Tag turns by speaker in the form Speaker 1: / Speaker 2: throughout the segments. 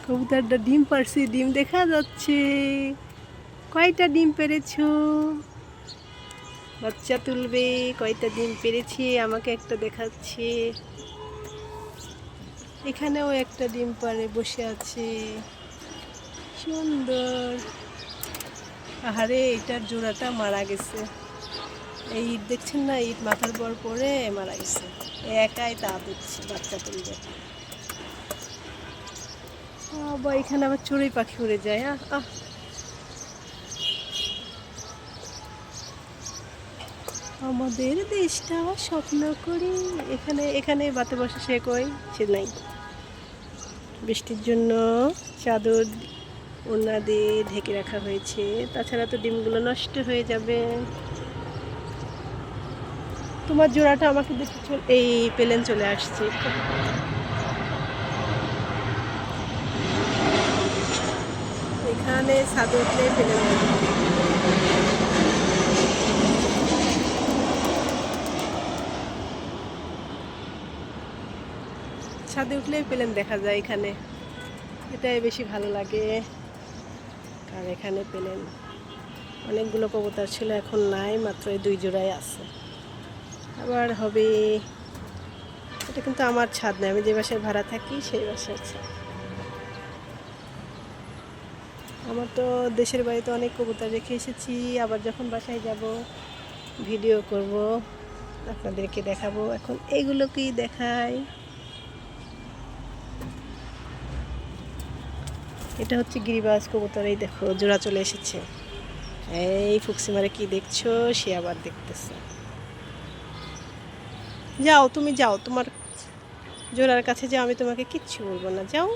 Speaker 1: কবুতরটা ডিম পারছে, ডিম দেখা যাচ্ছে। কয়টা ডিম পেরেছো? বাচ্চা তুলবে। কয়টা ডিম পেরেছে আমাকে একটা দেখাচ্ছে। এখানেও একটা ডিম পারে বসে আছে, সুন্দর। আহারে, এটার জোড়াটা মারা গেছে। এই ইট দেখছেন না, ইট মাথার পর পরে মারা গেছে। একাই তা দিচ্ছে, বাচ্চা তুলবে। বাবা, এখানে আবার চড়ুই পাখি উড়ে যায়। আমাদের দেশটা স্বপ্ন করি। এখানে এখানে বাতে বসে সে কই, সে নাই। বৃষ্টির জন্য চাদর ওড়না দিয়ে ঢেকে রাখা হয়েছে, তাছাড়া তো ডিমগুলো নষ্ট হয়ে যাবে। তোমার জোড়াটা আমাকে দেখে এই প্লেন চলে আসছে। এখানে ছাদে উঠলে প্লেন, ছাদে উঠলেই প্লেন দেখা যায় এখানে। এটাই বেশি ভালো লাগে, কারণ এখানে প্লেন। অনেকগুলো কবুতর ছিল, এখন নাই, মাত্র এই 2 জোড়াই আছে। আবার হবে। এটা কিন্তু আমার ছাদ নয়, আমি যে বাসায় ভাড়া থাকি সেই বাসার ছাদ। আমার তো দেশের বাড়িতে অনেক কবুতর রেখে এসেছি, আবার যখন বাসায় যাব ভিডিও করব, আপনাদেরকে দেখাবো। এখন এইগুলোকেই দেখাই। এটা হচ্ছে গিরিবাজ কবুতর। এই দেখো, জোড়া চলে এসেছে। এই ফুকসি মারে কি দেখছো? সে আবার দেখতেছে। যাও, তুমি যাও, তোমার জোড়ার কাছে যাও, আমি তোমাকে কিচ্ছু বলবো না, যাও।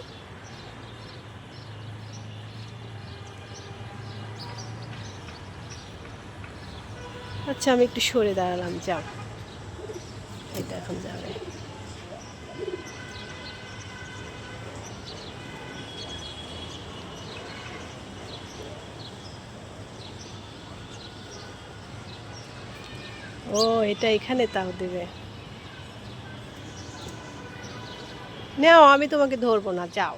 Speaker 1: আচ্ছা, আমি একটু সরে দাঁড়ালাম, যাও। এটা এখন যাবে। ও, এটা এখানে তাও দেবে। নাও, আমি তোমাকে ধরবো না, যাও।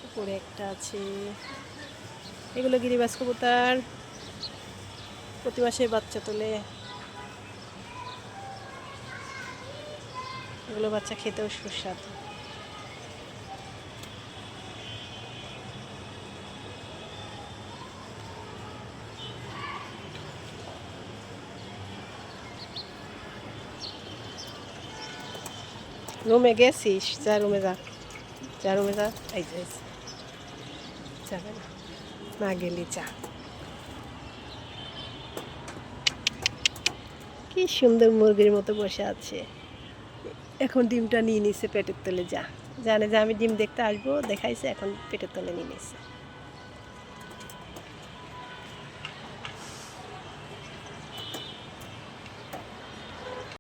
Speaker 1: উপরে একটা আছে। এগুলো গিরিবাজ কবুতর, প্রতি মাসে বাচ্চা তোলে। এগুলো বাচ্চা খেতেও সুস্বাদু। রুমে গেছিস? যা রুমে যা, যা রুমে যা। এই যে যাবে না, না গেলি যা। কি সুন্দর মুরগির মতো বসে আছে। এখন ডিমটা নিয়ে নিছে পেটের তলে। যা, জানে যে আমি ডিম দেখতে আসবো, দেখাইছে, এখন পেটের তলে নিয়ে নিছে।